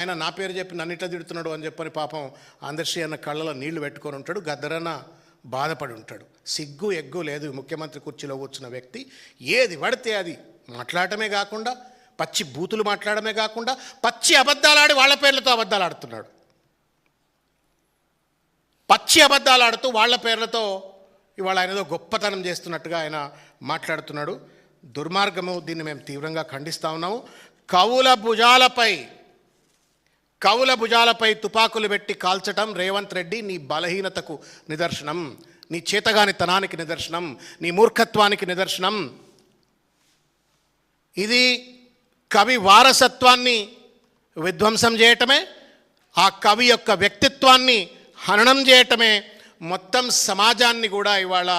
ఆయన నా పేరు చెప్పి నన్ను ఇట్లా తిడుతున్నాడు అని చెప్పని పాపం అందశ్రీ అన్న కళ్ళలో నీళ్లు పెట్టుకొని ఉంటాడు. గద్దరన్న బాధపడి ఉంటాడు. సిగ్గు ఎగ్గు లేదు ముఖ్యమంత్రి కుర్చీలో కూర్చున్న వ్యక్తి ఏది పడితే అది మాట్లాడటమే కాకుండా, పచ్చి బూతులు మాట్లాడమే కాకుండా, పచ్చి అబద్ధాలాడి వాళ్ళ పేర్లతో అబద్ధాలు ఆడుతున్నాడు. పచ్చి అబద్ధాలు ఆడుతూ వాళ్ళ పేర్లతో ఇవాళ ఆయన ఏదో గొప్పతనం చేస్తున్నట్టుగా ఆయన మాట్లాడుతున్నాడు. దుర్మార్గము. దీన్ని మేము తీవ్రంగా ఖండిస్తూ ఉన్నాము. కవుల భుజాలపై తుపాకులు పెట్టి కాల్చటం రేవంత్ రెడ్డి నీ బలహీనతకు నిదర్శనం, నీ చేతగానితనానికి నిదర్శనం, నీ మూర్ఖత్వానికి నిదర్శనం. ఇది కవి వారసత్వాన్ని విధ్వంసం చేయటమే, ఆ కవి యొక్క వ్యక్తిత్వాన్ని హననం చేయటమే, మొత్తం సమాజాన్ని కూడా ఇవాళ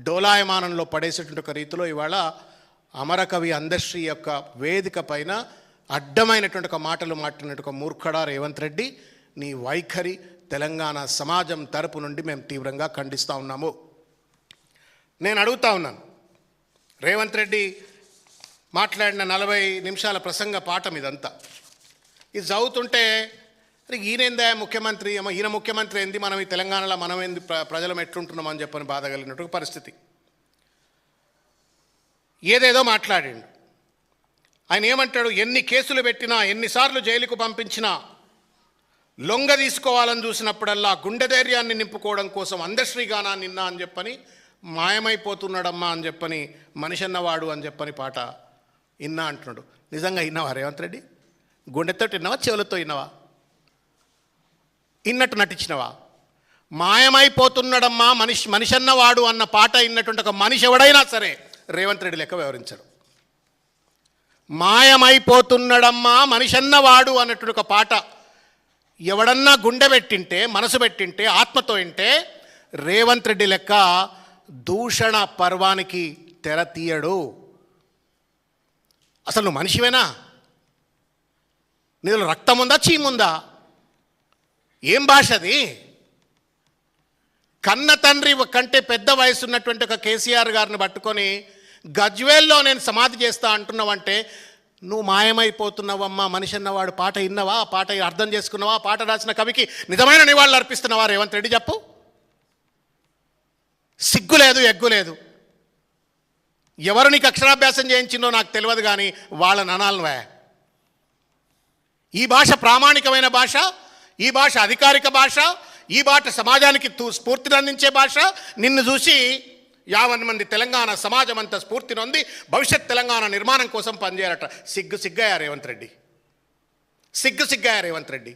డోలాయమానంలో పడేసేటువంటి ఒక రీతిలో ఇవాళ అమరకవి అందశ్రీ యొక్క వేదిక పైన అడ్డమైనటువంటి ఒక మాటలు మాట్లాడినట్టు ఒక మూర్ఖడా రేవంత్ రెడ్డి. నీ వైఖరి తెలంగాణ సమాజం తరపు నుండి మేము తీవ్రంగా ఖండిస్తూ ఉన్నాము. నేను అడుగుతా ఉన్నాను, రేవంత్ రెడ్డి మాట్లాడిన 40 నిమిషాల ప్రసంగ పాఠం ఇదంతా. ఇది చదువుతుంటే అరే ఈయనేందా ముఖ్యమంత్రి, ఈయన ముఖ్యమంత్రి ఏంది, మనం ఈ తెలంగాణలో మనం ఏంది ప్రజలం ఎట్లుంటున్నాం అని చెప్పని బాధ కలిగినట్టు పరిస్థితి. ఏదేదో మాట్లాడిండు. ఆయన ఏమంటాడు, ఎన్ని కేసులు పెట్టినా, ఎన్నిసార్లు జైలుకు పంపించినా, లొంగ తీసుకోవాలని చూసినప్పుడల్లా గుండె ధైర్యాన్ని నింపుకోవడం కోసం అందశ్రీగానా నిన్న అని చెప్పని మాయమైపోతున్నాడమ్మా అని చెప్పని మనిషన్నవాడు అని చెప్పని పాట ఇన్నా అంటున్నాడు. నిజంగా ఇన్నావా రేవంత్ రెడ్డి? గుండెతో విన్నావా, చెవులతో విన్నావా? ఇన్నట్టు నటించినవా? మాయమైపోతున్నాడమ్మా మనిషన్నవాడు అన్న పాట ఇన్నటువంటి ఒక మనిషి ఎవడైనా సరే రేవంత్ రెడ్డి లెక్క వ్యవహరించాడు. మాయమైపోతున్నాడమ్మా మనిషన్నవాడు అన్నటువంటి ఒక పాట ఎవడన్నా గుండె పెట్టింటే, మనసు పెట్టింటే, ఆత్మతో వింటే రేవంత్ రెడ్డి లెక్క దూషణ పర్వానికి తెర తీయడు. అసలు నువ్వు మనిషివేనా? నీలో రక్తం ఉందా, చీముందా? ఏం భాష అది? కన్న తండ్రి కంటే పెద్ద వయసు ఉన్నటువంటి ఒక కేసీఆర్ గారిని పట్టుకొని గజ్వేల్లో నేను సమాధి చేస్తా అంటున్నావంటే నువ్వు మాయమైపోతున్నావమ్మా మనిషి అన్నవాడు పాట విన్నావా? ఆ పాట అర్థం చేసుకున్నావా? ఆ పాట రాసిన కవికి నిజమైన నివాళులు అర్పిస్తున్నావా రేవంత్ రెడ్డి? చెప్పు. సిగ్గు లేదు, ఎగ్గు లేదు. ఎవరు నీకు అక్షరాభ్యాసం చేయించిందో నాకు తెలియదు, కానీ వాళ్ళ ననాలవే. ఈ భాష ప్రామాణికమైన భాష, ఈ భాష అధికారిక భాష, ఈ భాష సమాజానికి స్ఫూర్తిని అందించే భాష. నిన్ను చూసి 50 మంది తెలంగాణ సమాజం అంతా స్ఫూర్తి నొంది భవిష్యత్ తెలంగాణ నిర్మాణం కోసం పనిచేయాలట. సిగ్గాయా రేవంత్ రెడ్డి? సిగ్గాయా రేవంత్ రెడ్డి?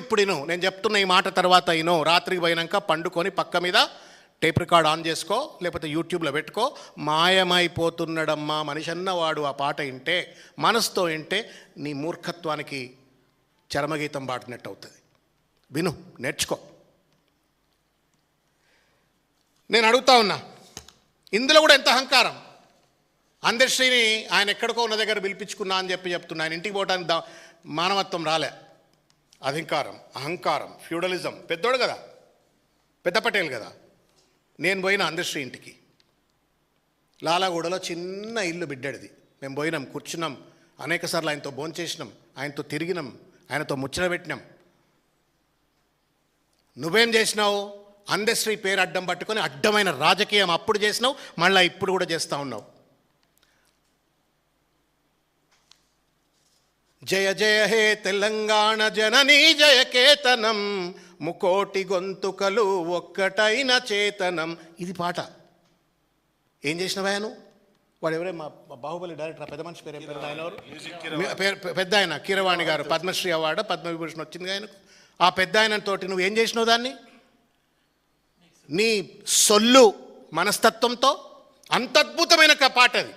ఇప్పుడు నేను చెప్తున్న ఈ మాట తర్వాత రాత్రికి పోయినాక పండుకొని పక్క మీద టేప్ రికార్డ్ ఆన్ చేసుకో, లేకపోతే యూట్యూబ్లో పెట్టుకో. మాయమైపోతున్నాడమ్మా మనిషన్నవాడు ఆ పాట వింటే, మనసుతో వింటే నీ మూర్ఖత్వానికి చరమగీతం పాడినట్టు అవుతుంది. విను, నేర్చుకో. నేను అడుగుతా ఉన్నా, ఇందులో కూడా ఎంత అహంకారం. అందశ్రీని ఆయన ఎక్కడికో ఉన్న దగ్గర పిలిపించుకున్నా అని చెప్తున్నా. ఆయన ఇంటికి పోవడానికి మానవత్వం రాలే. అహంకారం, ఫ్యూడలిజం. పెద్దోడు కదా, పెద్ద పటేల్ కదా. నేను పోయిన అందశ్రీ ఇంటికి, లాలాగూడలో చిన్న ఇల్లు బిడ్డడిది. మేము పోయినాం, కూర్చున్నాం, అనేకసార్లు ఆయనతో భోంచేసినాం, ఆయనతో తిరిగినాం, ఆయనతో ముచ్చట పెట్టినాం. నువ్వేం చేసినావు? అందశ్రీ పేరు అడ్డం పట్టుకొని అడ్డమైన రాజకీయం అప్పుడు చేసినావు, మళ్ళీ ఇప్పుడు కూడా చేస్తూ ఉన్నావు. జయ జయ హే తెలంగాణ జననీ జయ కేతనం, ముకోటి గొంతుకలు ఒక్కటైన చేతనం. ఇది పాట. ఏం చేసినవా నువ్వు? వాడు ఎవరే మా బాహుబలి డైరెక్టర్, పెద్ద మనిషి పేరు పెద్ద ఆయన కీరవాణి గారు, పద్మశ్రీ అవార్డు, పద్మవిభూషణ్ వచ్చింది ఆయనకు. ఆ పెద్ద ఆయనతోటి నువ్వు ఏం చేసినావు? దాన్ని నీ సొల్లు మనస్తత్వంతో అంత అద్భుతమైన పాట అది.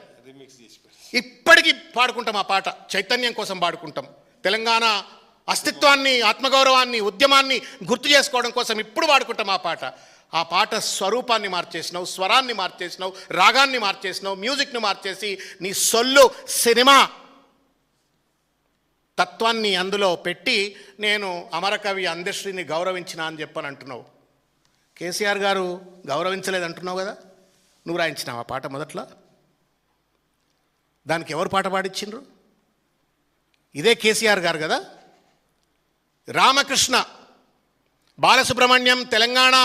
ఇప్పటికీ పాడుకుంటాం ఆ పాట, చైతన్యం కోసం పాడుకుంటాం. తెలంగాణ అస్తిత్వాన్ని, ఆత్మగౌరవాన్ని, ఉద్యమాన్ని గుర్తు చేసుకోవడం కోసం ఇప్పుడు పాడుకుంటాం ఆ పాట. ఆ పాట స్వరూపాన్ని మార్చేసినావు, స్వరాన్ని మార్చేసినావు, రాగాన్ని మార్చేసినావు, మ్యూజిక్ని మార్చేసి నీ సొల్లు సినిమా తత్వాన్ని అందులో పెట్టి నేను అమరకవి అందశ్రీని గౌరవించిన అని చెప్పని అంటున్నావు. కేసీఆర్ గారు గౌరవించలేదు అంటున్నావు కదా. నువ్వు రాయించినావు ఆ పాట మొదట్లో. దానికి ఎవరు పాట పాడించిండ్రు? ఇదే కేసీఆర్ గారు కదా. రామకృష్ణ బాలసుబ్రహ్మణ్యం తెలంగాణ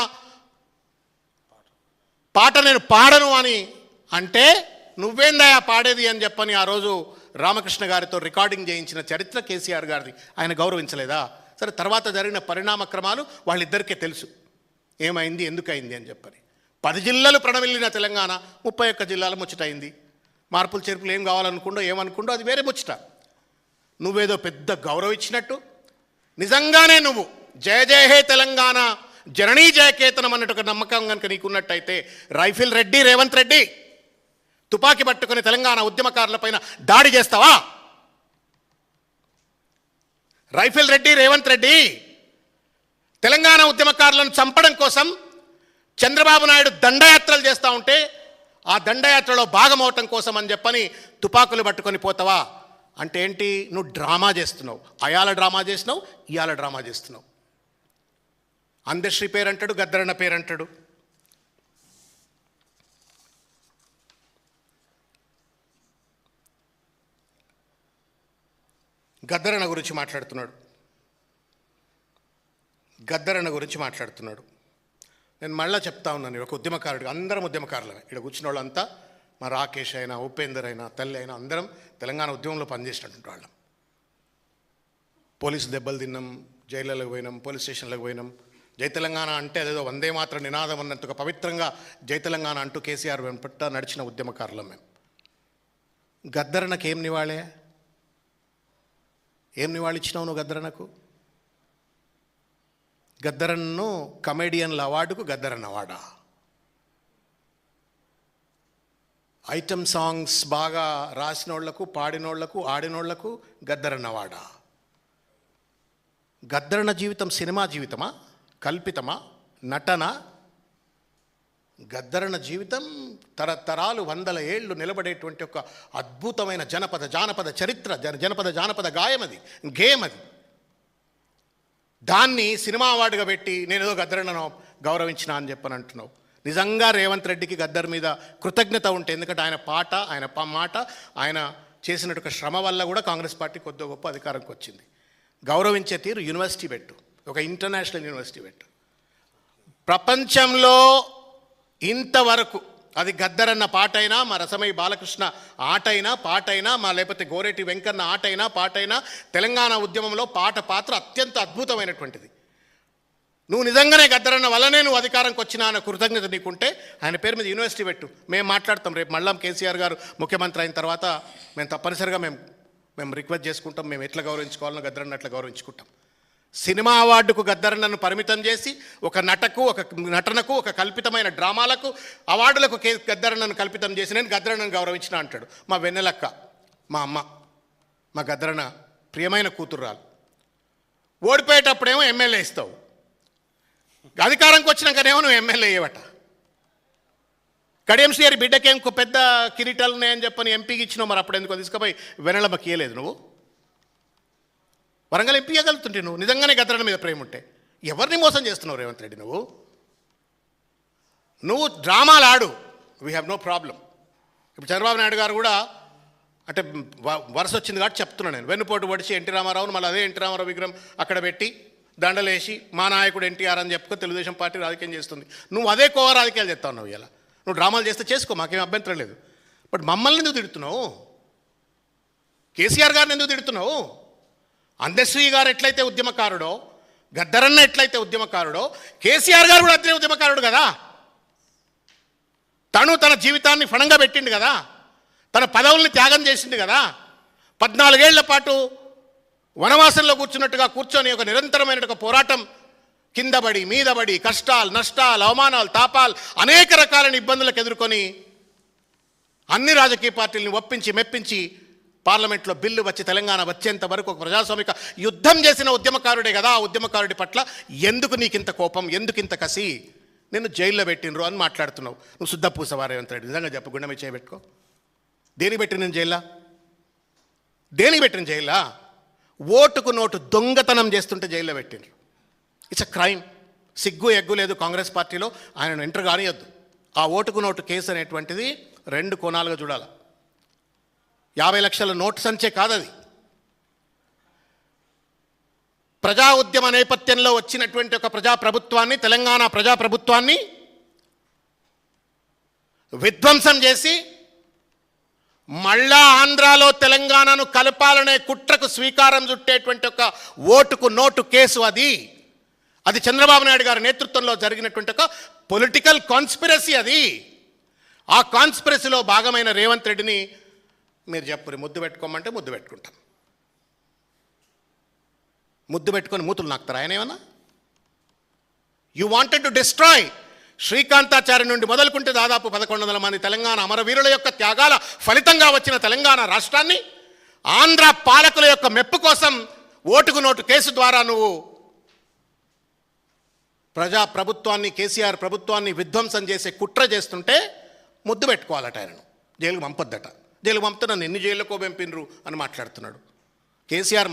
పాట నేను పాడను అని అంటే నువ్వేందయా పాడేది అని చెప్పని ఆ రోజు రామకృష్ణ గారితో రికార్డింగ్ చేయించిన చరిత్ర కేసీఆర్ గారిది. ఆయన గౌరవించలేదా? సరే, తర్వాత జరిగిన పరిణామక్రమాలు వాళ్ళిద్దరికీ తెలుసు, ఏమైంది ఎందుకైంది అని చెప్పని. 10 జిల్లాలు ప్రణమిల్లిన తెలంగాణ 31 జిల్లాల ముచ్చటైంది. మార్పులు చేర్పులు ఏం కావాలనుకుండో ఏమనుకుండో అది వేరే ముచ్చట. నువ్వేదో పెద్ద గౌరవం ఇచ్చినట్టు నిజంగానే నువ్వు జయ జయ హే తెలంగాణ జననీ జయకేతనం అన్నట్టు ఒక నమ్మకం కనుక నీకున్నట్టయితే రైఫిల్ రెడ్డి రేవంత్ రెడ్డి తుపాకీ పట్టుకుని తెలంగాణ ఉద్యమకారులపైన దాడి చేస్తావా? రైఫిల్ రెడ్డి రేవంత్ రెడ్డి తెలంగాణ ఉద్యమకారులను చంపడం కోసం చంద్రబాబు నాయుడు దండయాత్రలు చేస్తూ ఉంటే ఆ దండయాత్రలో భాగమవటం కోసం అని చెప్పని తుపాకులు పట్టుకొని పోతావా? అంటే ఏంటి? నువ్వు డ్రామా చేస్తున్నావు. అయాల డ్రామా చేసినావు, ఇయాల డ్రామా చేస్తున్నావు. అందశ్రీ పేరంటాడు, గద్దరన్న పేరంటాడు. గద్దరన్న గురించి మాట్లాడుతున్నాడు. నేను మళ్ళీ చెప్తా ఉన్నాను, ఒక ఉద్యమకారుడు, అందరం ఉద్యమకారులమే. ఇక్కడ కూర్చున్న వాళ్ళంతా మా రాకేష్ అయినా ఉపేందర్ అయినా తల్లి అయినా అందరం తెలంగాణ ఉద్యమంలో పనిచేసినటువంటి వాళ్ళం. పోలీసు దెబ్బలు తిన్నాం, జైళ్ళకు పోయినాం, పోలీస్ స్టేషన్లకు పోయినాం. జై తెలంగాణ అంటే అదేదో వందే మాత్రం నినాదం అన్నంతగా పవిత్రంగా జై తెలంగాణ అంటూ కేసీఆర్ వెంపట్ట నడిచిన ఉద్యమకారులం మేము. గద్దరన్నకు ఏం నివాళి ఇచ్చినావు నువ్వు గద్దరన్నకు? గద్దరన్ను కమెడియన్ల అవార్డుకు గద్దరన్న అవార్డా? ఐటమ్ సాంగ్స్ బాగా రాసినోళ్లకు, పాడినోళ్లకు, ఆడినోళ్లకు గద్దరన్న అవార్డా? గద్దరన్న జీవితం సినిమా జీవితమా, కల్పితమా, నటన? గద్దరన్న జీవితం తరతరాలు 100 ఏళ్ళు నిలబడేటువంటి ఒక అద్భుతమైన జానపద చరిత్ర, జానపద గాయం, అది గేమ్. అది దాన్ని సినిమా అవార్డుగా పెట్టి నేనేదో గద్దరన్నను గౌరవించిన అని చెప్పని అంటున్నావు. నిజంగా రేవంత్ రెడ్డికి గద్దర్ మీద కృతజ్ఞత ఉంటే, ఎందుకంటే ఆయన పాట, ఆయన మాట, ఆయన చేసినట్టు శ్రమ వల్ల కూడా కాంగ్రెస్ పార్టీ కొద్ది గొప్ప అధికారంకి వచ్చింది. గౌరవించే తీరు యూనివర్సిటీ పెట్టు, ఒక ఇంటర్నేషనల్ యూనివర్సిటీ పెట్టు. ప్రపంచంలో ఇంతవరకు అది గద్దరన్న పాటైనా, మా రసమయ్య బాలకృష్ణ ఆటైనా పాటైనా, మా లేకపోతే గోరేటి వెంకన్న ఆటైనా పాటైనా, తెలంగాణ ఉద్యమంలో పాత్ర అత్యంత అద్భుతమైనటువంటిది. నువ్వు నిజంగానే గద్దరన్న వల్లనే నువ్వు అధికారంకి వచ్చినా అన్న కృతజ్ఞత నీకుంటే ఆయన పేరు మీద యూనివర్సిటీ పెట్టు. మేము మాట్లాడతాం. రేపు మళ్ళా కేసీఆర్ గారు ముఖ్యమంత్రి అయిన తర్వాత మేము తప్పనిసరిగా మేము రిక్వెస్ట్ చేసుకుంటాం. మేము ఎట్లా గౌరవించుకోవాలో గద్దరన్న అట్లా గౌరవించుకుంటాం. సినిమా అవార్డుకు గద్దరన్నను పరిమితం చేసి ఒక నటనకు, ఒక కల్పితమైన డ్రామాలకు, అవార్డులకు గద్దరన్నను కల్పితం చేసి నేను గద్దరన్నను గౌరవించిన అంటాడు. మా వెన్నెలక్క, మా అమ్మ, మా గద్దరన్న ప్రియమైన కూతుర్రాలు. ఓడిపోయేటప్పుడేమో ఎమ్మెల్యే ఇస్తావు, అధికారంకి వచ్చినాకనేమో నువ్వు ఎమ్మెల్యే అయ్యేవట. కడియం శ్రీహరి బిడ్డకేం పెద్ద కిరీటాలు ఉన్నాయని చెప్పని ఎంపీకి ఇచ్చినావు. మరి అప్పుడు ఎందుకో తీసుకుపోయి వెన్నెలమ్మకి ఇయ్యలేదు నువ్వు? వరంగల్ ఎంపీ ఇవ్వగలుగుతుంటే నువ్వు నిజంగానే గద్దరన్న మీద ప్రేమ ఉంటే. ఎవరిని మోసం చేస్తున్నావు రేవంత్ రెడ్డి? నువ్వు డ్రామాలు ఆడు, వీ హ్యావ్ నో ప్రాబ్లం. ఇప్పుడు చంద్రబాబు నాయుడు గారు కూడా అంటే వరుస వచ్చింది కాబట్టి చెప్తున్నాను నేను. వెన్నుపోటు పడిచి ఎన్టీ రామారావును మళ్ళీ అదే ఎన్టీ రామారావు విగ్రహం అక్కడ పెట్టి దండలేసి మా నాయకుడు ఎన్టీఆర్ అని చెప్పుకో తెలుగుదేశం పార్టీ రాజకీయం చేస్తుంది. నువ్వు అదే కోవ రాజకీయాలు చేస్తా ఉన్నావు. ఇలా నువ్వు డ్రామాలు చేస్తే చేసుకో, మాకేం అభ్యంతరం లేదు. బట్ మమ్మల్ని ఎందుకు తిడుతున్నావు? కేసీఆర్ గారిని ఎందుకు తిడుతున్నావు? అందశ్రీ గారు ఎట్లయితే ఉద్యమకారుడో, గద్దరన్న ఎట్లయితే ఉద్యమకారుడో, కేసీఆర్ గారు కూడా అట్లే ఉద్యమకారుడు కదా. తన జీవితాన్ని ఫణంగా పెట్టిండు కదా, తన పదవుల్ని త్యాగం చేసిండు కదా. 14 ఏళ్ల పాటు వనవాసంలో కూర్చొని ఒక నిరంతరమైన ఒక పోరాటం, కిందబడి మీదబడి కష్టాలు, నష్టాలు, అవమానాలు, తాపాలు, అనేక రకాలైన ఇబ్బందులకు ఎదుర్కొని అన్ని రాజకీయ పార్టీలను ఒప్పించి మెప్పించి పార్లమెంట్లో బిల్లు వచ్చి తెలంగాణ వచ్చేంత వరకు ఒక ప్రజాస్వామిక యుద్ధం చేసిన ఉద్యమకారుడే కదా. ఆ ఉద్యమకారుడి పట్ల ఎందుకు నీకింత కోపం, ఎందుకింత కసి? నేను జైల్లో పెట్టినరు అని మాట్లాడుతున్నావు. నువ్వు శుద్ధ పూసవా రేవంత్ రెడ్డి? నిజంగా చెప్పు, గుండె మీద చేయబెట్టుకో. దేనికి పెట్టిన నేను జైల్లో? దేనికి పెట్టిన జైల్లో? ఓటుకు నోటు దొంగతనం చేస్తుంటే జైల్లో పెట్టినరు. It's a crime. సిగ్గు ఎగ్గు లేదు కాంగ్రెస్ పార్టీలో. ఆయనను ఎంటర్ కానియొద్దు. ఆ ఓటుకు నోటు కేసు అనేటువంటిది 2 కోణాలుగా చూడాలి. 50 లక్షల నోటు సంచే కాదు అది. ప్రజా ఉద్యమ నేపథ్యంలో వచ్చినటువంటి ఒక ప్రజాప్రభుత్వాన్ని, తెలంగాణ ప్రజాప్రభుత్వాన్ని విధ్వంసం చేసి మళ్ళా ఆంధ్రాలో తెలంగాణను కలపాలనే కుట్రకు స్వీకారం చుట్టేటువంటి ఒక ఓటుకు నోటు కేసు అది చంద్రబాబు నాయుడు గారి నేతృత్వంలో జరిగినటువంటి ఒక పొలిటికల్ కాన్స్పిరసీ. ఆ కాన్స్పిరసీలో భాగమైన రేవంత్ రెడ్డిని మీరు చెప్పురి ముద్దు పెట్టుకోమంటే ముద్దు పెట్టుకుంటాం. ముద్దు పెట్టుకొని మూతులు నాకుతారు ఆయన ఏమన్నా? You wanted to destroy Srikantachary నుండి మొదలుకుంటే దాదాపు 1100 మంది తెలంగాణ అమరవీరుల యొక్క త్యాగాల ఫలితంగా వచ్చిన తెలంగాణ రాష్ట్రాన్ని ఆంధ్ర పాలకుల యొక్క మెప్పు కోసం ఓటుకు నోటు కేసు ద్వారా నువ్వు ప్రజాప్రభుత్వాన్ని, కేసీఆర్ ప్రభుత్వాన్ని విధ్వంసం చేసే కుట్ర చేస్తుంటే ముద్దు పెట్టుకోవాలట ఆయనను. జైలుకు పంపొద్దట. జైలుకు పంపితే నన్ను ఎన్ని జైళ్ళకో పంపినరు అని మాట్లాడుతున్నాడు కేసీఆర్.